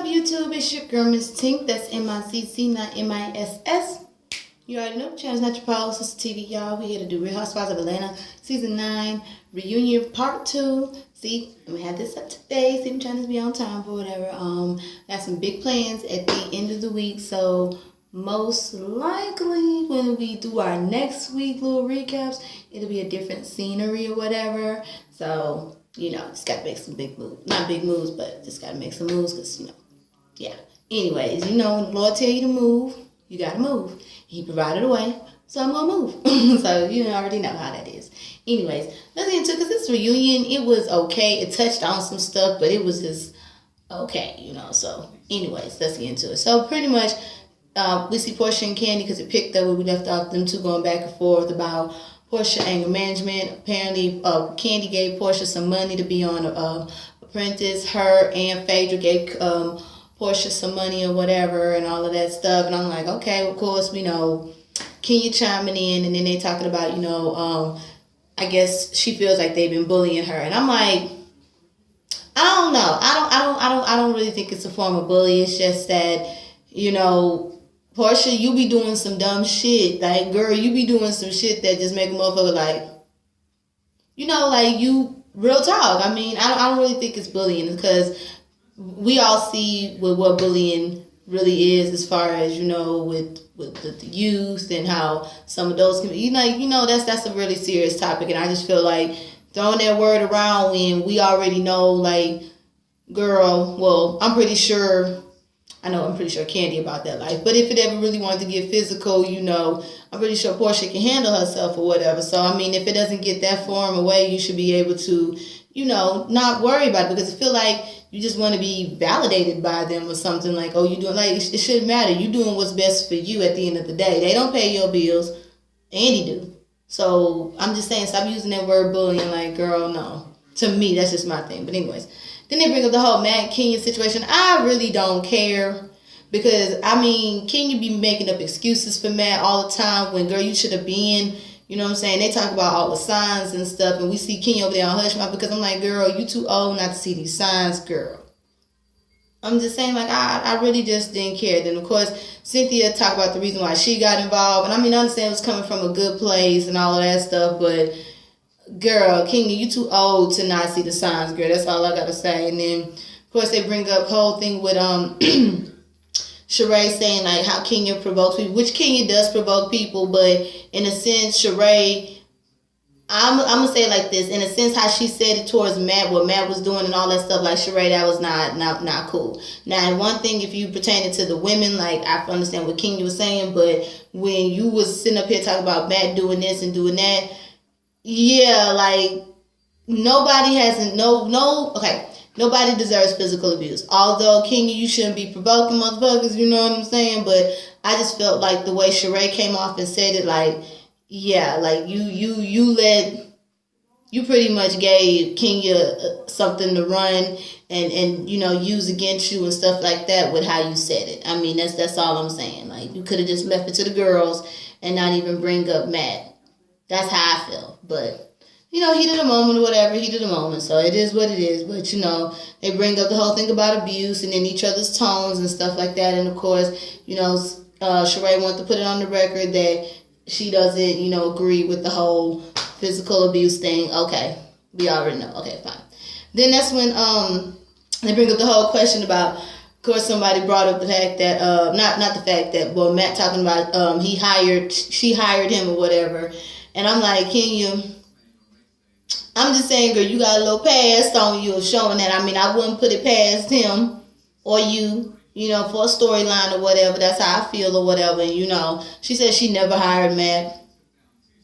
up, YouTube? It's your girl, Miss Tink. That's M-I-C-C, not M-I-S-S. You already know, channel's not your pals. It's TV, y'all. We're here to do Real Housewives of Atlanta, Season 9, Reunion Part 2. See, I'm going to have this up today. See, I'm trying to be on time for whatever. Got some big plans at the end of the week, so most likely when we do our next week little recaps, it'll be a different scenery or whatever. So, you know, just got to make some big moves. Not big moves, but just got to make some moves because, you know, yeah. Anyways, you know, when the Lord tell you to move, you got to move. He provided a way, so I'm going to move. So you already know how that is. Anyways, let's get into it because this reunion, it was okay. It touched on some stuff, but it was just okay, you know. So anyways, let's get into it. So pretty much, we see Portia and Candy because it picked up where we left off, them two going back and forth about Portia anger management. Apparently, Candy gave Portia some money to be on Apprentice. Her and Phaedra gave Portia some money or whatever and all of that stuff. And I'm like, okay, of course, we know Kenya chiming in, and then they talking about, you know, I guess she feels like they've been bullying her. And I'm like, I don't know. I don't really think it's a form of bully. It's just that, you know, Portia, you be doing some dumb shit. Like, girl, you be doing some shit that just make a motherfucker like, you know, like you, real talk. I mean, I don't really think it's bullying because we all see what bullying really is as far as, you know, with the youth and how some of those can be, you know, that's a really serious topic. And I just feel like throwing that word around when we already know, like, girl, well, I'm pretty sure Candy about that life. But if it ever really wanted to get physical, you know, I'm pretty sure Portia can handle herself or whatever. So, I mean, if it doesn't get that far away, you should be able to, you know, not worry about it. Because I feel like you just want to be validated by them or something like, oh, you doing, like, it shouldn't matter. You doing what's best for you at the end of the day. They don't pay your bills. Andy do. So, I'm just saying, stop using that word bullying. Like, girl, no. To me, that's just my thing. But anyways, then they bring up the whole Matt and Kenya situation. I really don't care. Because, I mean, Kenya be making up excuses for Matt all the time when, girl, you should have been, you know what I'm saying? They talk about all the signs and stuff, and we see Kenya over there on hush mouth because I'm like, girl, you too old not to see these signs, girl. I'm just saying, like, I really just didn't care. Then, of course, Cynthia talked about the reason why she got involved. And, I mean, I understand it was coming from a good place and all of that stuff, but, girl, Kenya, you too old to not see the signs, girl. That's all I got to say. And then, of course, they bring up the whole thing with, Sheree saying, like, how Kenya provokes people, which Kenya does provoke people, but in a sense, Sheree, I'm going to say it like this, in a sense, how she said it towards Matt, what Matt was doing and all that stuff, like, Sheree, that was not cool. Now, one thing, if you pertain it to the women, like, I understand what Kenya was saying, but when you was sitting up here talking about Matt doing this and doing that, yeah, like, nobody deserves physical abuse. Although, Kenya, you shouldn't be provoking motherfuckers, you know what I'm saying? But I just felt like the way Sheree came off and said it, like, yeah, like, you pretty much gave Kenya something to run and you know, use against you and stuff like that with how you said it. I mean, that's all I'm saying. Like, you could have just left it to the girls and not even bring up Matt. That's how I feel. But, you know, heat of the moment or whatever, heat of the moment. So it is what it is. But, you know, they bring up the whole thing about abuse and then each other's tones and stuff like that. And, of course, you know, Sheree wanted to put it on the record that she doesn't, you know, agree with the whole physical abuse thing. Okay, we already know. Okay, fine. Then that's when they bring up the whole question about, of course, somebody brought up the fact that, not the fact that, well, Matt talking about she hired him or whatever. And I'm like, Kenya, I'm just saying, girl, you got a little past on you of showing that. I mean, I wouldn't put it past him or you know, for a storyline or whatever. That's how I feel or whatever. And, you know, she said she never hired Matt.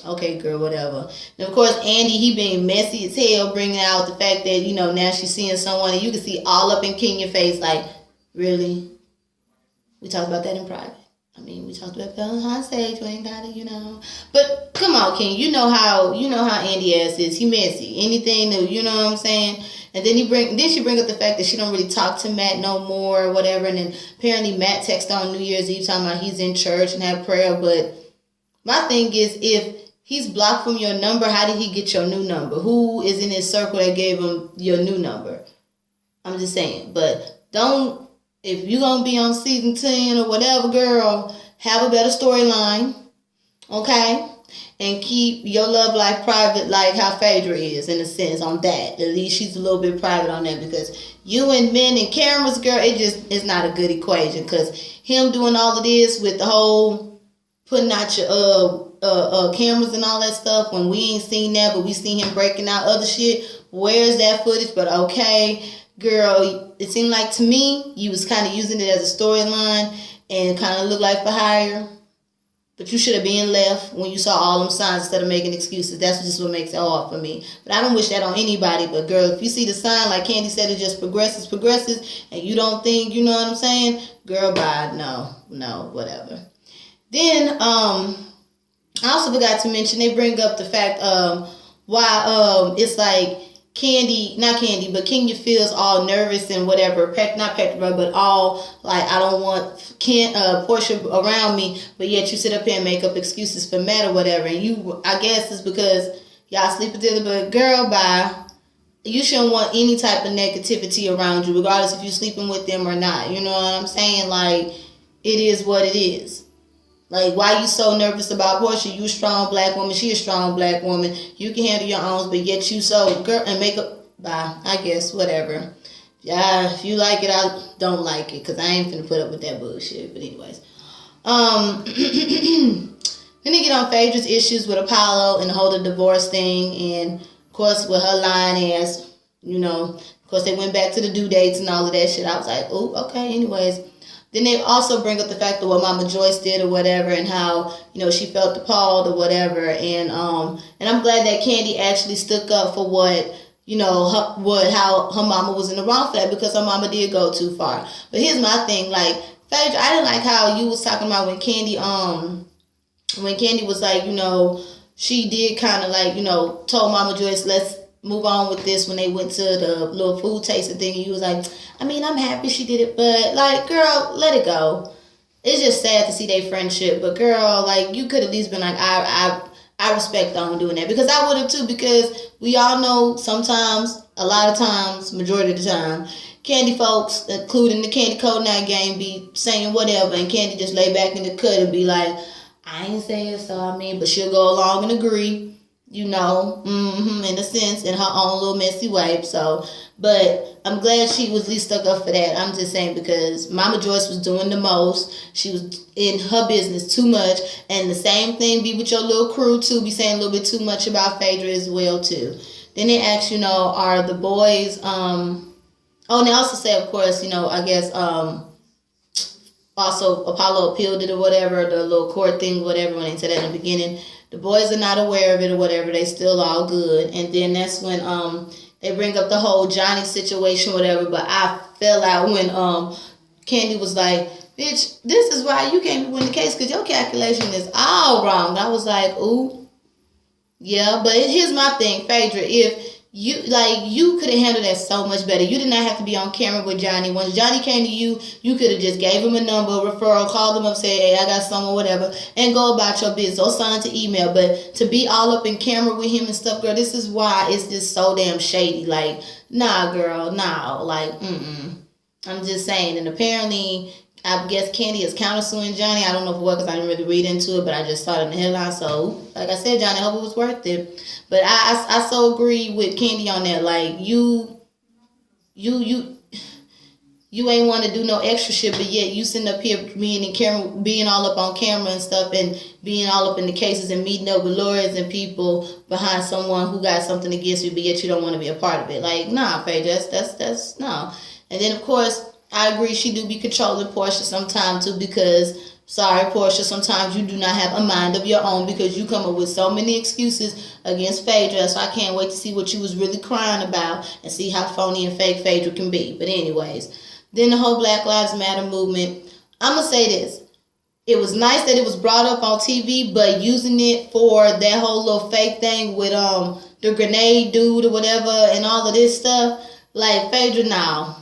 Okay, girl, whatever. And, of course, Andy, he being messy as hell, bringing out the fact that, you know, now she's seeing someone. And you can see all up in Kenya's face, like, really? We talked about that in private. I mean, we talked about that on high stage. You ain't got it, you know. But come on, King. You know how Andy ass is. He messy. Anything that, you know what I'm saying. And then she bring up the fact that she don't really talk to Matt no more or whatever. And then apparently Matt texted on New Year's Eve talking about he's in church and have prayer. But my thing is, if he's blocked from your number, how did he get your new number? Who is in his circle that gave him your new number? I'm just saying. But don't if you're going to be on season 10 or whatever, girl, have a better storyline, okay? And keep your love life private like how Phaedra is, in a sense, on that. At least she's a little bit private on that, because you and men and cameras, girl, it just is not a good equation. Because him doing all of this with the whole putting out your cameras and all that stuff, when we ain't seen that, but we seen him breaking out other shit. Where's that footage? But okay, girl, it seemed like to me you was kind of using it as a storyline and kind of looked like for hire. But you should have been left when you saw all them signs instead of making excuses. That's just what makes it hard for me. But I don't wish that on anybody. But girl, if you see the sign, like Candy said, it just progresses, and you don't think, you know what I'm saying? Girl, bye. No, whatever. Then, I also forgot to mention, they bring up the fact why it's like Kenya feels all nervous and whatever, not petrified, but all like, I don't want Portia around me, but yet you sit up here and make up excuses for Matt or whatever, and I guess it's because y'all sleep together, but girl, bye. You shouldn't want any type of negativity around you, regardless if you're sleeping with them or not, you know what I'm saying? Like, it is what it is. Like, why you so nervous about Portia? You a strong black woman. She a strong black woman. You can handle your own, but yet you so, girl, and make up, bye, I guess, whatever. Yeah, if you like it, I don't like it, because I ain't finna put up with that bullshit. But anyways. Then they get on Phaedra's issues with Apollo and the whole divorce thing. And, of course, with her lying ass, you know, of course, they went back to the due dates and all of that shit. I was like, oh, okay, anyways. Then they also bring up the fact of what Mama Joyce did or whatever, and how, you know, she felt appalled or whatever. And I'm glad that Candy actually stuck up for what, you know, how her mama was in the wrong for that, because her mama did go too far. But here's my thing, like, Phaedra, I didn't like how you was talking about when Candy was like, you know, she did kind of like, you know, told Mama Joyce, let's move on with this, when they went to the little food tasting thing, and you was like, I mean, I'm happy she did it, but like, girl, let it go. It's just sad to see their friendship, but girl, like, you could at least been like, I respect them doing that, because I would have too, because we all know sometimes, a lot of times, majority of the time, Candy folks, including the Candy Code 9 gang, be saying whatever, and Candy just lay back in the cut and be like, I ain't saying so, I mean, but she'll go along and agree. You know, in a sense, in her own little messy way. So, but I'm glad she was at least stuck up for that. I'm just saying, because Mama Joyce was doing the most. She was in her business too much. And the same thing be with your little crew too. Be saying a little bit too much about Phaedra as well too. Then they ask, you know, are the boys, and they also say, of course, you know, I guess, also Apollo appealed it or whatever, the little court thing, whatever, when they said that in the beginning. The boys are not aware of it or whatever. They still all good. And then that's when they bring up the whole Johnny situation, whatever. But I fell out when Candy was like, bitch, this is why you can't win the case, because your calculation is all wrong. I was like, ooh, yeah. But here's my thing, Phaedra. If you could have handled that so much better. You did not have to be on camera with Johnny. Once Johnny came to you, you could have just gave him a number, referral, called him up, said, hey, I got someone, whatever, and go about your business, or sign to email. But to be all up in camera with him and stuff, girl, this is why it's just so damn shady. Like, nah, girl, nah. Like, I'm just saying. And apparently, I guess Candy is countersuing Johnny. I don't know for what, because I didn't really read into it, but I just saw it in the headline. So, like I said, Johnny, I hope it was worth it. But I so agree with Candy on that. Like, you ain't want to do no extra shit, but yet you sitting up here being all up on camera and stuff, and being all up in the cases and meeting up with lawyers and people behind someone who got something against you, but yet you don't want to be a part of it. Like, nah, Phaedra, that's no. And then, of course, I agree, she do be controlling Portia sometimes too, because, sorry, Portia, sometimes you do not have a mind of your own, because you come up with so many excuses against Phaedra. So I can't wait to see what you was really crying about and see how phony and fake Phaedra can be. But anyways, then the whole Black Lives Matter movement. I'm going to say this. It was nice that it was brought up on TV, but using it for that whole little fake thing with the grenade dude or whatever and all of this stuff, like, Phaedra, no,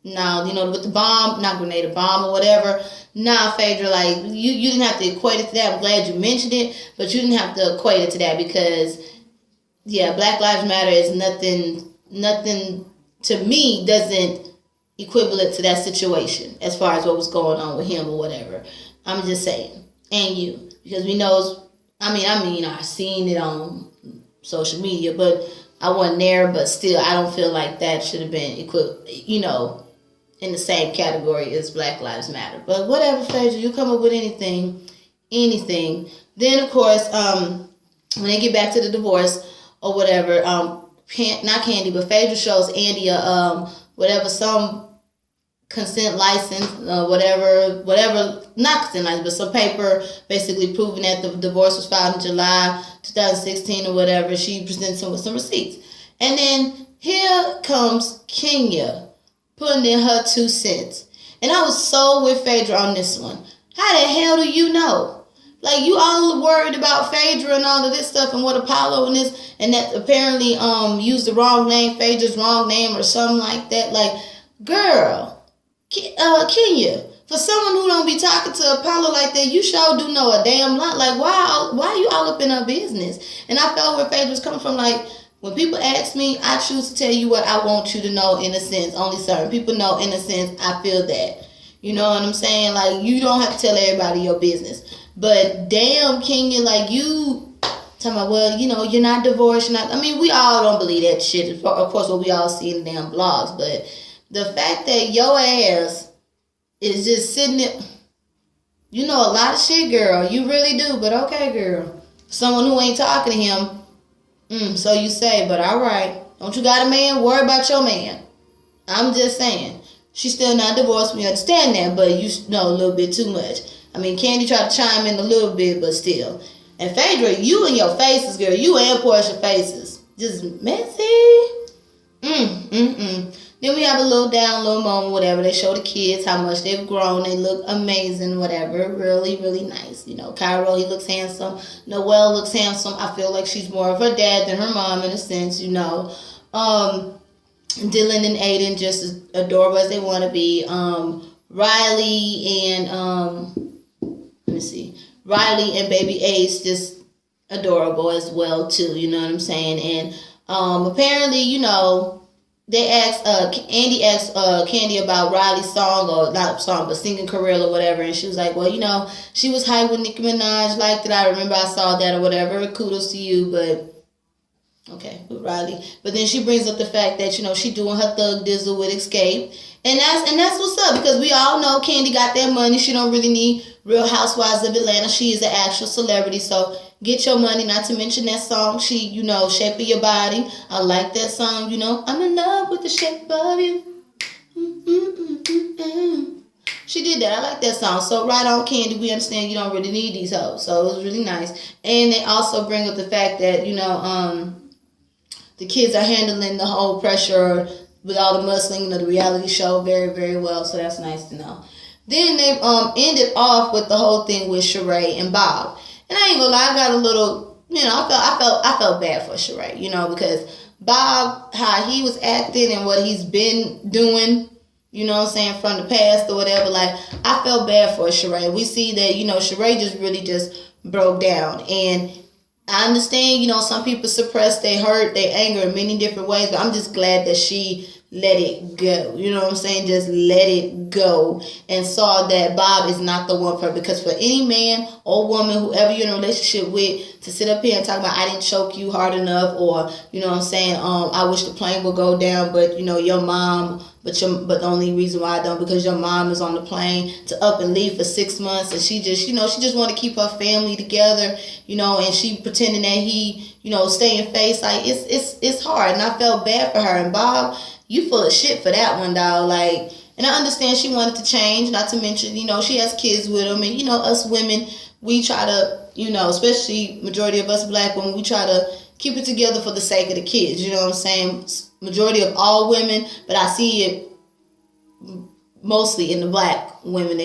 you know, with the bomb, not grenade, a bomb or whatever. Nah, Phaedra, like, you didn't have to equate it to that. I'm glad you mentioned it, but you didn't have to equate it to that, because, yeah, Black Lives Matter is nothing to me, doesn't equivalent to that situation as far as what was going on with him or whatever. I'm just saying. And you. Because we know, I've seen it on social media, but I wasn't there, but still, I don't feel like that should have been in the same category as Black Lives Matter. But whatever, Phaedra, you come up with anything. Then, of course, when they get back to the divorce or whatever, not Candy, but Phaedra shows Andy some consent license, whatever, not consent license, but some paper basically proving that the divorce was filed in July 2016 or whatever. She presents him with some receipts. And then here comes Kenya putting in her 2 cents. And I was so with Phaedra on this one. How the hell do you know? Like, you all worried about Phaedra and all of this stuff and what Apollo and this, and that apparently used the wrong name, Phaedra's wrong name or something like that. Like, girl, Kenya, for someone who don't be talking to Apollo like that, you sure do know a damn lot. Like, why you all up in her business? And I felt where Phaedra was coming from. Like, when people ask me, I choose to tell you what I want you to know in a sense. Only certain people know in a sense. I feel that. You know what I'm saying? Like, you don't have to tell everybody your business. But damn, Kenya, like, you talking about, well, you're not divorced. We all don't believe that shit. Of course, what we all see in the damn blogs. But the fact that your ass is just sitting there, you know a lot of shit, girl. You really do. But okay, girl. Someone who ain't talking to him, so you say, but all right. Don't you got a man? Worry about your man. I'm just saying. She's still not divorced. We understand that, but you know a little bit too much. Candy tried to chime in a little bit, but still. And Phaedra, you and your faces, girl. You and Portia faces. Just messy. Then we have a little moment, whatever. They show the kids how much they've grown. They look amazing, whatever. Really, really nice. Cairo, he looks handsome. Noelle looks handsome. I feel like she's more of her dad than her mom in a sense, Dylan and Aiden just as adorable as they want to be. Riley and baby Ace just adorable as well too. You know what I'm saying? And apparently, they asked Andy asked Candy about Riley's song, or not song, but singing career or whatever, and she was like, well, she was hyped with Nicki Minaj, liked it. I remember I saw that or whatever. Kudos to you, but. Okay, with Riley. But then she brings up the fact that, she doing her thug dizzle with Escape. And that's what's up, because we all know Candy got that money. She don't really need Real Housewives of Atlanta. She is an actual celebrity. So get your money, not to mention that song. She, Shape of Your Body. I like that song, I'm in love with the shape of you. She did that. I like that song. So right on, Candy, we understand you don't really need these hoes. So it was really nice. And they also bring up the fact that, the kids are handling the whole pressure with all the mustling of the reality show very, very well. So that's nice to know. Then they ended off with the whole thing with Sheree and Bob. And I ain't gonna lie, I got a little, I felt bad for Sheree, because Bob, how he was acting and what he's been doing, from the past or whatever, like, I felt bad for Sheree. We see that, Sheree just really just broke down. And I understand, some people suppress their hurt, their anger in many different ways, but I'm just glad that she let it go. You know what I'm saying? Just let it go and saw that Bob is not the one for her. Because for any man or woman, whoever you're in a relationship with, to sit up here and talk about, I didn't choke you hard enough, or, I wish the plane would go down, but, your mom, but the only reason why I don't, because your mom is on the plane, to up and leave for 6 months, and she just, she just want to keep her family together, and she pretending that he, staying face, like, it's hard, and I felt bad for her. And Bob, you full of shit for that one, dog. Like, and I understand she wanted to change, not to mention, she has kids with him, and, us women, we try to, especially majority of us black women, we try to keep it together for the sake of the kids, you know what I'm saying? Majority of all women, but I see it mostly in the black women,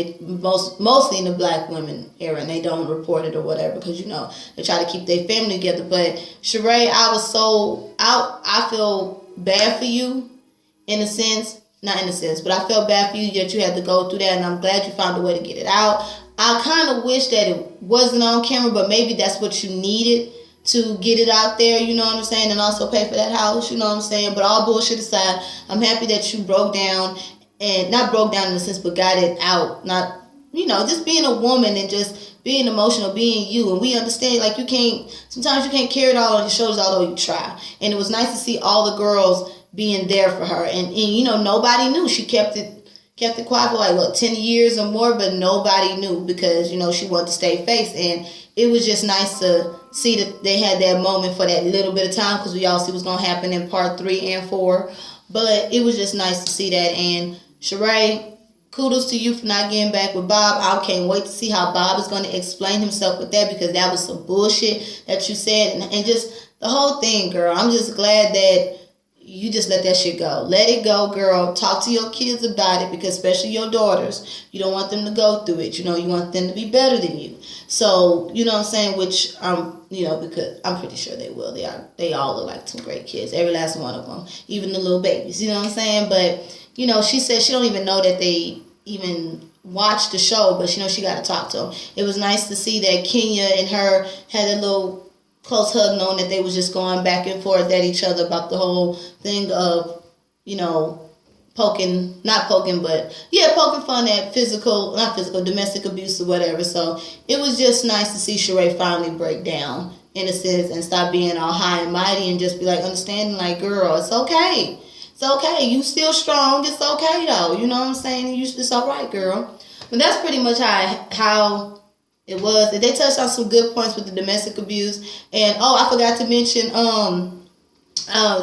mostly in the black women era, and they don't report it or whatever, because, they try to keep their family together. But Sheree, I feel bad for you, in a sense, not in a sense, but I felt bad for you that you had to go through that, and I'm glad you found a way to get it out. I kind of wish that it wasn't on camera, but maybe that's what you needed to get it out there, you know what I'm saying, and also pay for that house, you know what I'm saying. But all bullshit aside, I'm happy that you broke down and not broke down in a sense, but got it out. Not, just being a woman and just being emotional, being you. And we understand, like, sometimes you can't carry it all on your shoulders, although you try. And it was nice to see all the girls being there for her. And nobody knew. She kept it quiet for like 10 years or more, but nobody knew because she wanted to stay face. And it was just nice to see that they had that moment for that little bit of time, because we all see what's gonna happen in part 3 and 4. But it was just nice to see that. And Sheree, kudos to you for not getting back with Bob. I can't wait to see how Bob is going to explain himself with that, because that was some bullshit that you said, and just the whole thing, girl. I'm just glad that you just let that shit go. Let it go, girl. Talk to your kids about it, because especially your daughters, you don't want them to go through it. You want them to be better than you. So, you know what I'm saying? Which, because I'm pretty sure they will. They all look like some great kids. Every last one of them. Even the little babies. You know what I'm saying? But, she said she don't even know that they even watched the show, but, she got to talk to them. It was nice to see that Kenya and her had a little close hug, knowing that they was just going back and forth at each other about the whole thing of, poking fun at domestic abuse or whatever. So it was just nice to see Sheree finally break down, in a sense, and stop being all high and mighty and just be like understanding, like, girl, it's okay. It's okay. You still strong. It's okay, though. You know what I'm saying? It's all right, girl. But that's pretty much how it was. They touched on some good points with the domestic abuse. And, I forgot to mention,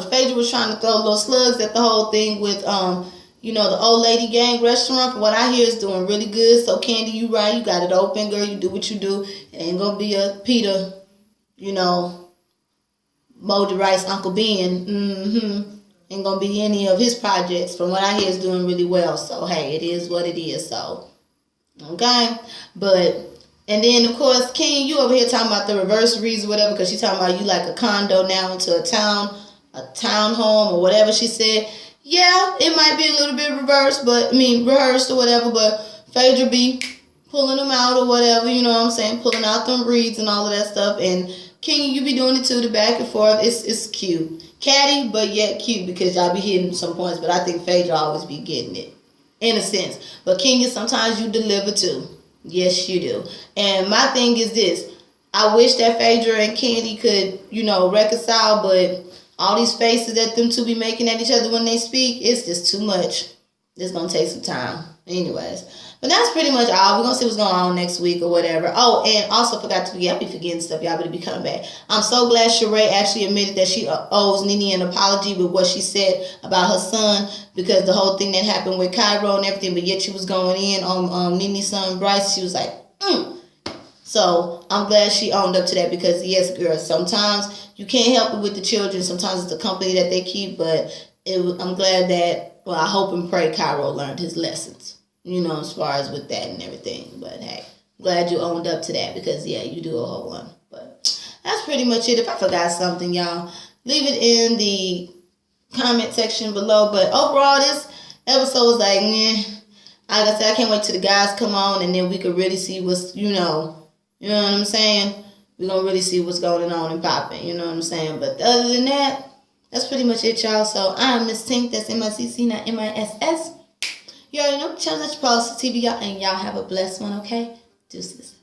Phaedra was trying to throw little slugs at the whole thing with, the old lady gang restaurant. From what I hear, is doing really good. So, Candy, you right. You got it open, girl. You do what you do. It ain't going to be a Peter, moldy rice Uncle Ben. Ain't going to be any of his projects. From what I hear, is doing really well. So, hey, it is what it is. So, okay. And then, of course, King, you over here talking about the reverse reads or whatever, because she's talking about you like a condo now into a town home or whatever she said. Yeah, it might be a little bit reversed, rehearsed or whatever, but Phaedra be pulling them out or whatever, you know what I'm saying, pulling out them reads and all of that stuff. And King, you be doing it too, the back and forth. It's cute. Catty, but yet cute, because y'all be hitting some points, but I think Phaedra always be getting it, in a sense. But King, sometimes you deliver too. Yes, you do. And my thing is this. I wish that Phaedra and Candy could, reconcile, but all these faces that them two be making at each other when they speak, it's just too much. It's going to take some time. Anyways. But that's pretty much all. We're going to see what's going on next week or whatever. Oh, and also forgot to forget, I'll be forgetting stuff. Y'all better be coming back. I'm so glad Sheree actually admitted that she owes Nene an apology with what she said about her son, because the whole thing that happened with Cairo and everything, but yet she was going in on Nene's son, Bryce. She was like, So I'm glad she owned up to that, because, yes, girl, sometimes you can't help it with the children. Sometimes it's the company that they keep, but I'm glad that, I hope and pray Cairo learned his lessons. As far as with that and everything. But, hey, glad you owned up to that, because, yeah, you do a whole one. But that's pretty much it. If I forgot something, y'all, leave it in the comment section below. But overall, this episode was like, meh. Like I said, I can't wait till the guys come on, and then we could really see what's, you know what I'm saying? We're going to really see what's going on and popping, you know what I'm saying? But other than that, that's pretty much it, y'all. So I'm Miss Tink. That's M-I-C-C, not M-I-S-S. You already know, channel that you post to TV, y'all, and y'all have a blessed one, okay? Deuces.